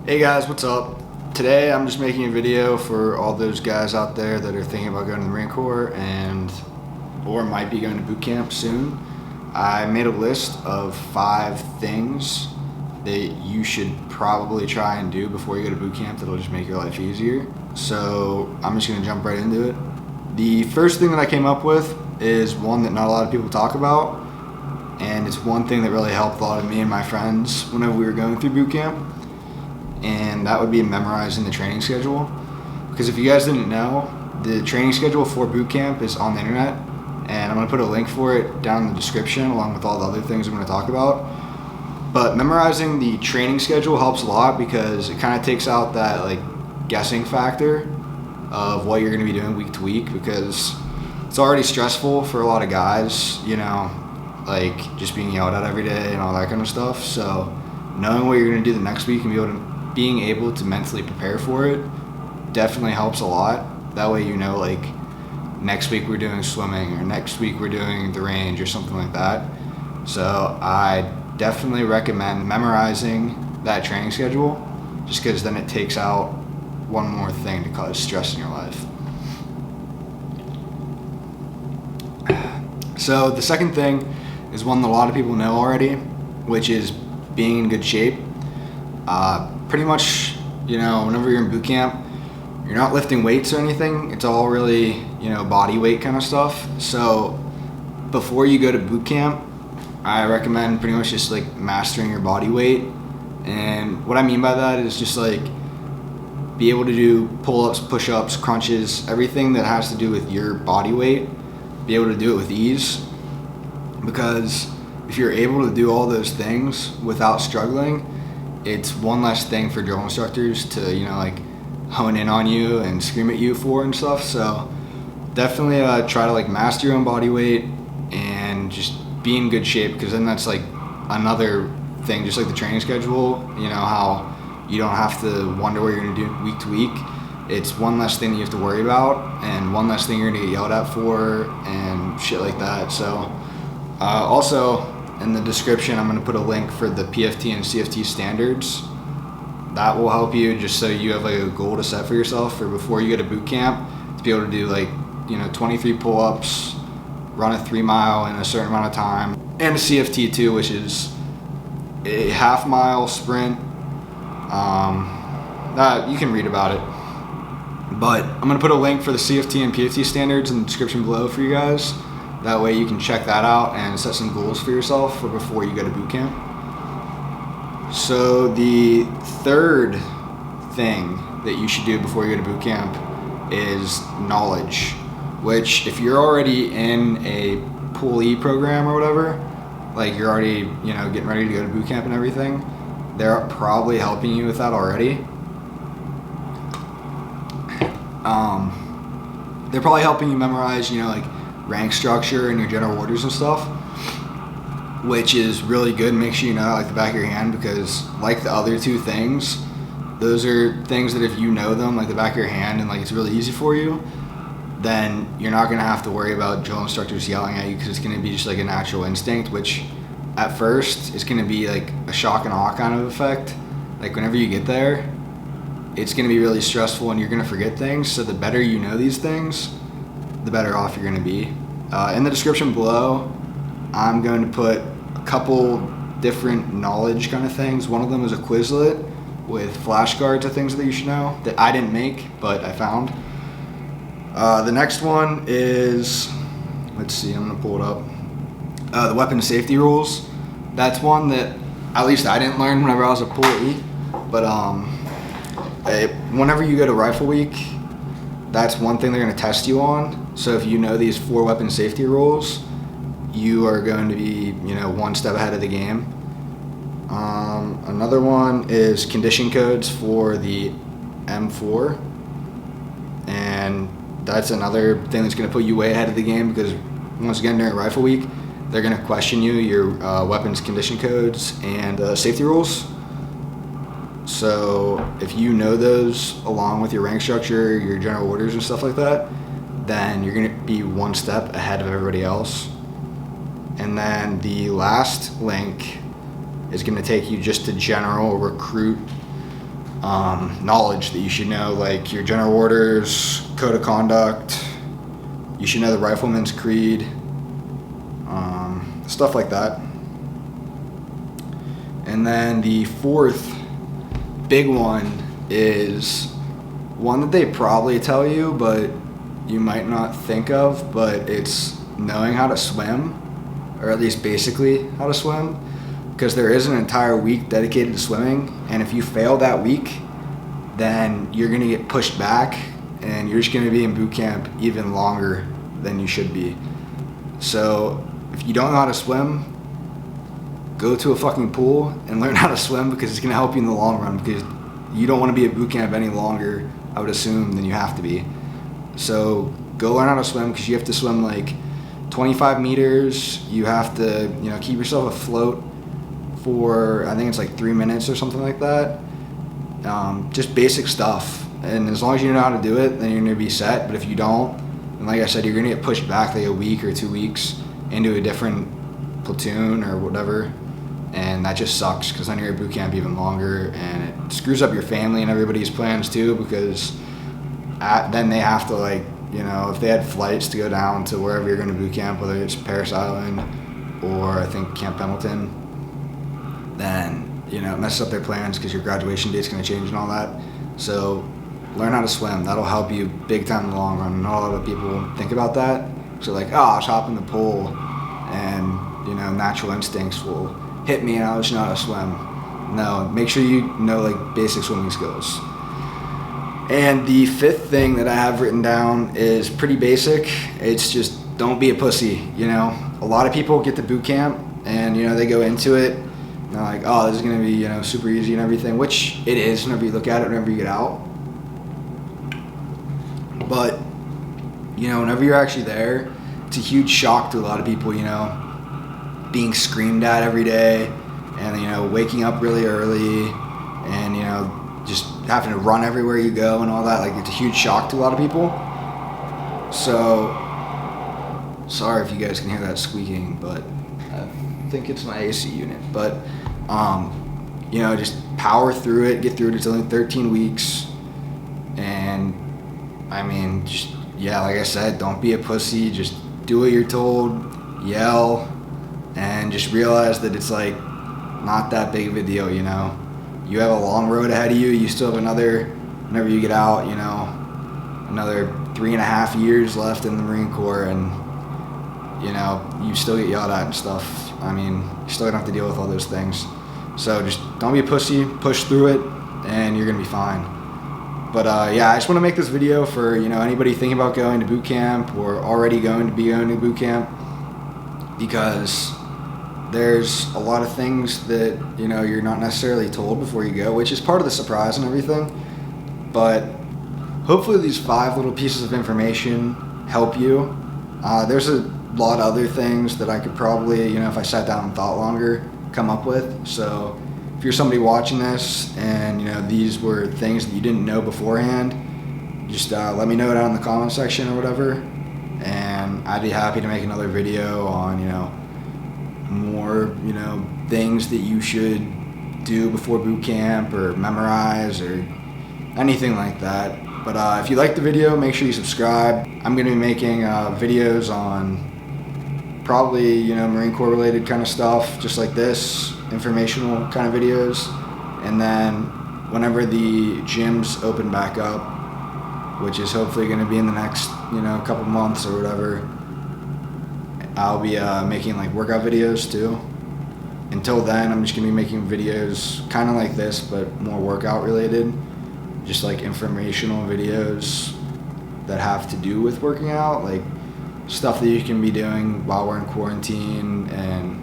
Hey guys, what's up? Today I'm just making a video for all those guys out there that are thinking about going to the Marine Corps or might be going to boot camp soon. I made a list of 5 things that you should probably try and do before you go to boot camp that'll just make your life easier. So I'm just gonna jump right into it. The first thing that I came up with is one that not a lot of people talk about, and it's one thing that really helped a lot of me and my friends whenever we were going through boot camp. And that would be memorizing the training schedule. Because if you guys didn't know, the training schedule for boot camp is on the internet, and I'm going to put a link for it down in the description along with all the other things I'm going to talk about. But memorizing the training schedule helps a lot because it kind of takes out that guessing factor of what you're going to be doing week to week, because it's already stressful for a lot of guys, just being yelled at every day and all that kind of stuff. So knowing what you're going to do the next week and being able to mentally prepare for it definitely helps a lot. That way next week we're doing swimming, or next week we're doing the range or something like that. So I definitely recommend memorizing that training schedule, just because then it takes out one more thing to cause stress in your life. So the second thing is one that a lot of people know already, which is being in good shape. Pretty much, whenever you're in boot camp, you're not lifting weights or anything. It's all really, body weight kind of stuff. So before you go to boot camp, I recommend pretty much just mastering your body weight. And what I mean by that is just be able to do pull-ups, push-ups, crunches, everything that has to do with your body weight, be able to do it with ease. Because if you're able to do all those things without struggling, it's one less thing for drill instructors to, hone in on you and scream at you for and stuff. So definitely try to master your own body weight and just be in good shape, because then that's another thing, just like the training schedule, how you don't have to wonder what you're going to do week to week. It's one less thing that you have to worry about, and one less thing you're going to get yelled at for and shit like that. So also, in the description, I'm going to put a link for the PFT and CFT standards. That will help you, just so you have a goal to set for yourself for before you go to boot camp, to be able to do 23 pull-ups, run a 3-mile in a certain amount of time, and a CFT too, which is a half-mile sprint. You can read about it. But I'm going to put a link for the CFT and PFT standards in the description below for you guys. That way you can check that out and set some goals for yourself for before you go to boot camp. So the third thing that you should do before you go to boot camp is knowledge, which if you're already in a Pool E program or whatever, you're already, getting ready to go to boot camp and everything, they're probably helping you with that already. They're probably helping you memorize, rank structure and your general orders and stuff, which is really good. Make sure you know the back of your hand, because the other 2 things, those are things that if you know them the back of your hand and it's really easy for you, then you're not going to have to worry about drill instructors yelling at you, because it's going to be just a natural instinct, which at first is going to be a shock and awe kind of effect. Whenever you get there, it's going to be really stressful and you're going to forget things. So the better you know these things, the better off you're going to be. In the description below, I'm going to put a couple different knowledge kind of things. One of them is a Quizlet with flashcards of things that you should know that I didn't make, but I found. The next one is, let's see, I'm going to pull it up. The weapon safety rules. That's one that at least I didn't learn whenever I was a Pool E, but whenever you go to Rifle Week, that's one thing they're going to test you on. So if you know these 4 weapon safety rules, you are going to be, one step ahead of the game. Another one is condition codes for the M4, and that's another thing that's going to put you way ahead of the game, because once again during Rifle Week, they're going to question your weapons condition codes and safety rules. So if you know those along with your rank structure, your general orders and stuff like that, then you're going to be one step ahead of everybody else. And then the last link is going to take you just to general recruit knowledge that you should know, like your general orders, code of conduct. You should know the Rifleman's Creed, stuff like that. And then the fourth big one is one that they probably tell you, but you might not think of, but it's knowing how to swim, or at least basically how to swim, because there is an entire week dedicated to swimming, and if you fail that week, then you're going to get pushed back, and you're just going to be in boot camp even longer than you should be. So if you don't know how to swim, go to a fucking pool and learn how to swim, because it's going to help you in the long run, because you don't want to be at boot camp any longer, I would assume, than you have to be. So go learn how to swim, because you have to swim like 25 meters. You have to, keep yourself afloat for, I think it's like 3 minutes or something like that. Just basic stuff. And as long as you know how to do it, then you're going to be set. But if you don't, and like I said, you're going to get pushed back like a week or 2 weeks into a different platoon or whatever. And that just sucks, because then you're at boot camp even longer, and it screws up your family and everybody's plans too, because then they have to, like, if they had flights to go down to wherever you're going to boot camp, whether it's Paris Island or I think Camp Pendleton, then it messes up their plans, because your graduation date's going to change and all that. So learn how to swim. That'll help you big time in the long run. Not a lot of people think about that. So like, I'll just hop in the pool and natural instincts will hit me and I'll just know how to swim. No, make sure you know like basic swimming skills. And the fifth thing that I have written down is pretty basic. It's just don't be a pussy. A lot of people get to boot camp and they go into it and they're like, oh, this is gonna be super easy and everything, which it is whenever you look at it, whenever you get out. But whenever you're actually there, it's a huge shock to a lot of people. Being screamed at every day, and waking up really early, and just having to run everywhere you go and all that. Like, it's a huge shock to a lot of people. So sorry if you guys can hear that squeaking, but I think it's my AC unit. But just power through it, get through it. It's only 13 weeks, and like I said, don't be a pussy. Just do what you're told, yell, and just realize that it's like not that big of a deal. You have a long road ahead of you. You still have whenever you get out, another 3.5 years left in the Marine Corps, and you still get yelled at and stuff. You still don't have to deal with all those things. So just don't be a pussy, push through it, and you're gonna be fine. But I just want to make this video for anybody thinking about going to boot camp or already going to boot camp, because there's a lot of things that you're not necessarily told before you go, which is part of the surprise and everything. But hopefully these 5 little pieces of information help you. There's a lot of other things that I could probably, if I sat down and thought longer, come up with. So if you're somebody watching this and these were things that you didn't know beforehand, just let me know down in the comment section or whatever, and I'd be happy to make another video on more things that you should do before boot camp or memorize or anything like that. But if you liked the video, make sure you subscribe. I'm going to be making videos on probably Marine Corps related kind of stuff, just like this, informational kind of videos. And then whenever the gyms open back up, which is hopefully going to be in the next couple months or whatever, I'll be making like workout videos too. Until then, I'm just going to be making videos kind of like this, but more workout related, just like informational videos that have to do with working out, like stuff that you can be doing while we're in quarantine. And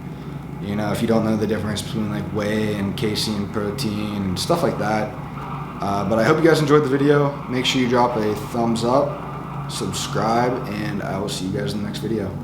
if you don't know the difference between like whey and casein protein and stuff like that. But I hope you guys enjoyed the video. Make sure you drop a thumbs up, subscribe, and I will see you guys in the next video.